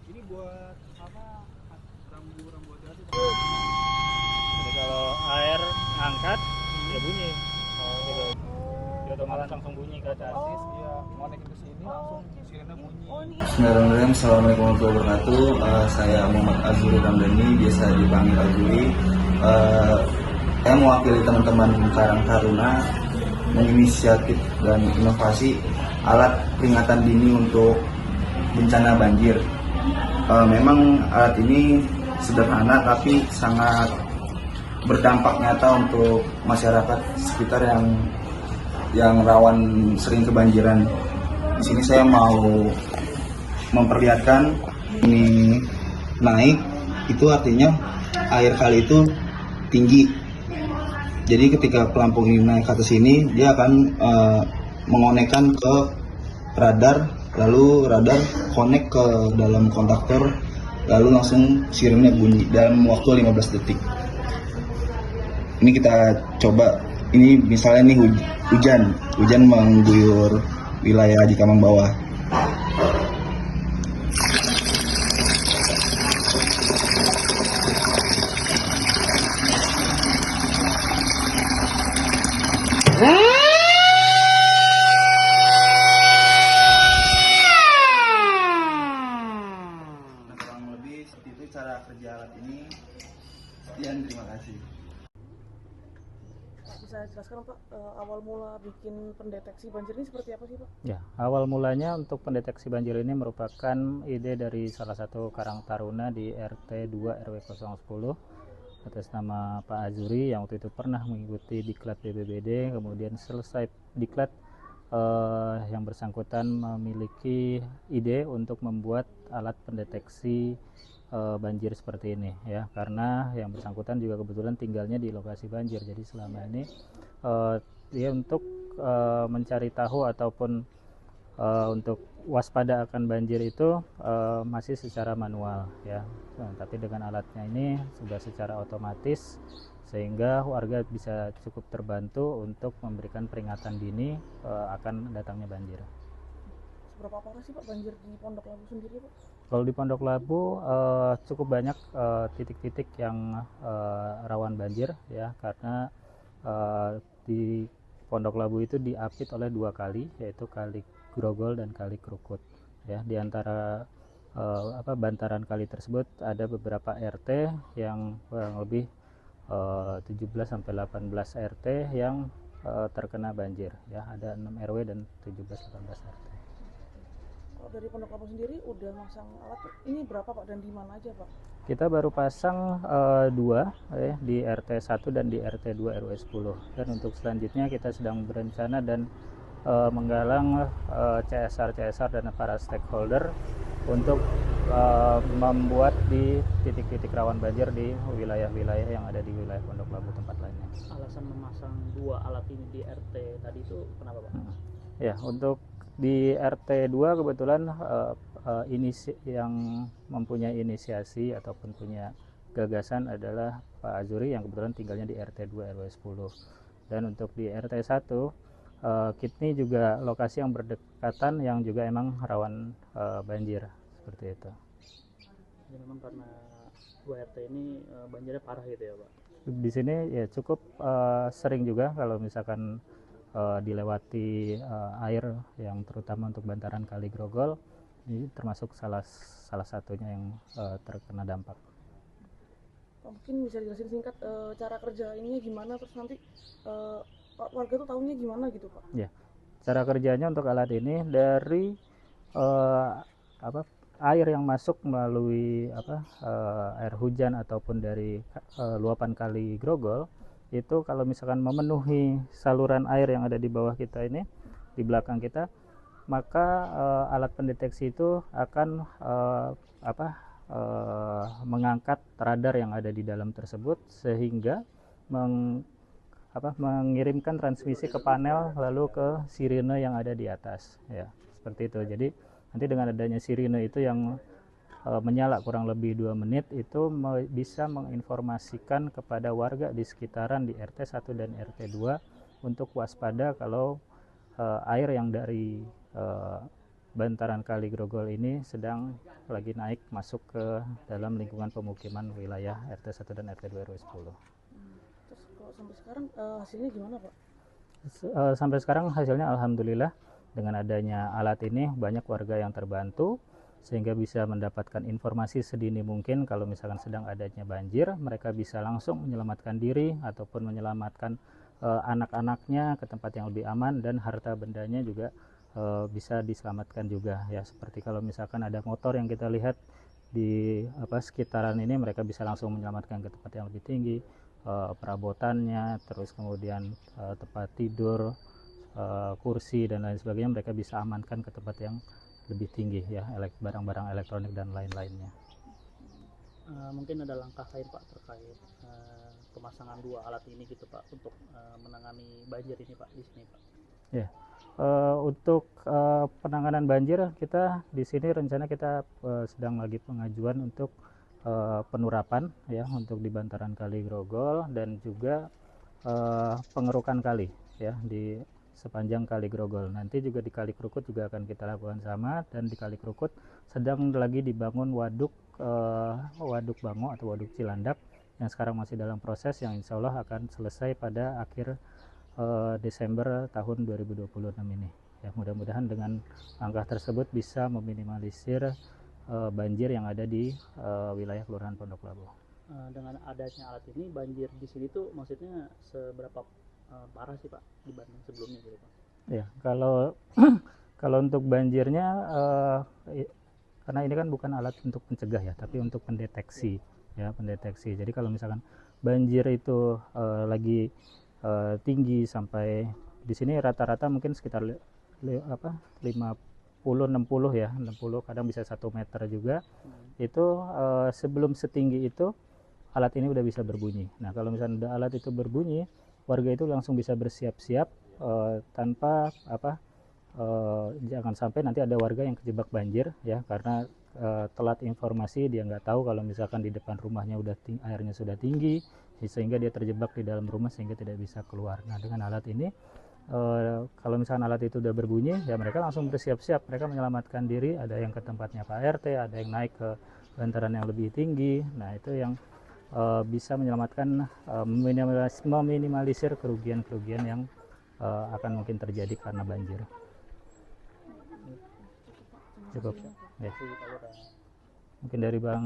Ini buat apa? Rambu-rambu hati-hati. Jadi kalau air angkat ya bunyi gitu. Dia otomatis langsung bunyi ke atas. Ya, konekin ke sini langsung sirene bunyi. Bismillahirrahmanirrahim. Assalamualaikum warahmatullahi wabarakatuh. Saya Muhammad Azuri Ramdhani, biasa dipanggil Azuri. Saya mewakili teman-teman Karang Taruna menginisiatif dan inovasi alat peringatan dini untuk bencana banjir. Memang alat ini sederhana tapi sangat berdampak nyata untuk masyarakat sekitar yang rawan sering kebanjiran. Di sini saya mau memperlihatkan ini naik, itu artinya air kali itu tinggi. Jadi ketika pelampung ini naik ke atas ini, dia akan mengonekkan ke radar, lalu radar connect ke dalam kontaktor, lalu langsung sirene bunyi dalam waktu 15 detik. Ini kita coba, ini misalnya nih hujan mengguyur wilayah di Kamang Bawah. Nah, kurang lebih seperti itu cara kerja alat ini. Sekian, terima kasih. Bisa jelaskan Pak, awal mula bikin pendeteksi banjir ini seperti apa sih Pak? Ya, awal mulanya untuk pendeteksi banjir ini merupakan ide dari salah satu Karang Taruna di RT 2 RW 010 atas nama Pak Azuri yang waktu itu pernah mengikuti diklat BPBD. Kemudian selesai diklat, yang bersangkutan memiliki ide untuk membuat alat pendeteksi banjir seperti ini ya, karena yang bersangkutan juga kebetulan tinggalnya di lokasi banjir. Jadi selama ini dia untuk mencari tahu ataupun untuk waspada akan banjir itu masih secara manual ya. Nah, tapi dengan alatnya ini sudah secara otomatis sehingga warga bisa cukup terbantu untuk memberikan peringatan dini akan datangnya banjir. Seberapa parah sih Pak banjir di Pondok Labu sendiri Pak? Kalau di Pondok Labu cukup banyak titik-titik yang rawan banjir ya, karena di Pondok Labu itu diapit oleh dua kali, yaitu Kali Grogol dan Kali Krukut ya. Di antara bantaran kali tersebut ada beberapa RT yang kurang lebih 17 sampai 18 RT yang terkena banjir ya. Ada 6 RW dan 17-18 RT. Kalau dari Pondok Labu sendiri udah masang alat ini berapa Pak dan di mana aja Pak? Kita baru pasang 2 di RT 1 dan di RT 2 RW 10. Dan untuk selanjutnya kita sedang berencana dan menggalang CSR dan para stakeholder untuk membuat di titik-titik rawan banjir di wilayah-wilayah yang ada di wilayah Pondok Labu tempat lainnya. Alasan memasang 2 alat ini di RT tadi itu kenapa Pak? Ya, untuk di RT 2 kebetulan yang mempunyai inisiasi ataupun punya gagasan adalah Pak Azuri yang kebetulan tinggalnya di RT 2 RW 10. Dan untuk di RT 1 Kitni juga lokasi yang berdekatan yang juga emang rawan banjir seperti itu. Jadi memang karena 2 RT ini banjirnya parah gitu ya Pak? Di sini ya cukup sering juga kalau misalkan dilewati air yang terutama untuk bantaran Kali Grogol, ini termasuk salah satunya yang terkena dampak. Mungkin bisa dijelasin singkat cara kerja ininya gimana, terus nanti warga tuh tahunya gimana gitu Pak? Ya, cara kerjanya untuk alat ini dari air yang masuk melalui air hujan ataupun dari luapan Kali Grogol itu kalau misalkan memenuhi saluran air yang ada di bawah kita ini, di belakang kita, maka alat pendeteksi itu akan mengangkat radar yang ada di dalam tersebut sehingga mengirimkan transmisi ke panel lalu ke sirine yang ada di atas ya, seperti itu. Jadi nanti dengan adanya sirine itu yang menyala kurang lebih 2 menit itu bisa menginformasikan kepada warga di sekitaran di RT 1 dan RT 2 untuk waspada kalau air yang dari bantaran Kali Grogol ini sedang lagi naik masuk ke dalam lingkungan pemukiman wilayah RT 1 dan RT 2 RW 10. Terus kalau sampai sekarang hasilnya gimana Pak? Sampai sekarang hasilnya alhamdulillah dengan adanya alat ini banyak warga yang terbantu sehingga bisa mendapatkan informasi sedini mungkin kalau misalkan sedang adanya banjir, mereka bisa langsung menyelamatkan diri ataupun menyelamatkan anak-anaknya ke tempat yang lebih aman, dan harta bendanya juga bisa diselamatkan juga ya. Seperti kalau misalkan ada motor yang kita lihat di sekitaran ini, mereka bisa langsung menyelamatkan ke tempat yang lebih tinggi, perabotannya, terus kemudian tempat tidur, kursi dan lain sebagainya, mereka bisa amankan ke tempat yang lebih tinggi ya, barang-barang elektronik dan lain-lainnya. Mungkin ada langkah lain Pak terkait pemasangan 2 alat ini gitu Pak untuk menangani banjir ini Pak di sini Pak. Ya, untuk penanganan banjir kita di sini rencana kita sedang lagi pengajuan untuk penurapan ya untuk di bantaran Kali Grogol, dan juga pengerukan kali ya di sepanjang Kali Grogol. Nanti juga di Kali Krukut juga akan kita lakukan sama, dan di Kali Krukut sedang lagi dibangun waduk Bango atau waduk Cilandak yang sekarang masih dalam proses, yang insya Allah akan selesai pada akhir Desember tahun 2026 ini ya. Mudah-mudahan dengan langkah tersebut bisa meminimalisir banjir yang ada di wilayah Kelurahan Pondok Labu. Dengan adanya alat ini, banjir di sini tuh maksudnya seberapa parah sih Pak dibanding sebelumnya gitu Pak? Ya, kalau kalau untuk banjirnya karena ini kan bukan alat untuk mencegah ya, tapi untuk pendeteksi ya, pendeteksi. Jadi kalau misalkan banjir itu lagi tinggi sampai di sini rata-rata mungkin sekitar 50-60 ya, 60 kadang bisa 1 meter juga. Itu sebelum setinggi itu alat ini udah bisa berbunyi. Nah, kalau misalnya alat itu berbunyi, warga itu langsung bisa bersiap-siap tanpa jangan sampai nanti ada warga yang kejebak banjir ya, karena telat informasi, dia nggak tahu kalau misalkan di depan rumahnya airnya sudah tinggi, sehingga dia terjebak di dalam rumah sehingga tidak bisa keluar. Nah, dengan alat ini kalau misalkan alat itu udah berbunyi ya, mereka langsung bersiap-siap, mereka menyelamatkan diri. Ada yang ke tempatnya Pak RT, ada yang naik ke bantaran yang lebih tinggi. Nah, itu yang bisa menyelamatkan, meminimalisir kerugian-kerugian yang akan mungkin terjadi karena banjir. Cukup ya. Mungkin dari Bang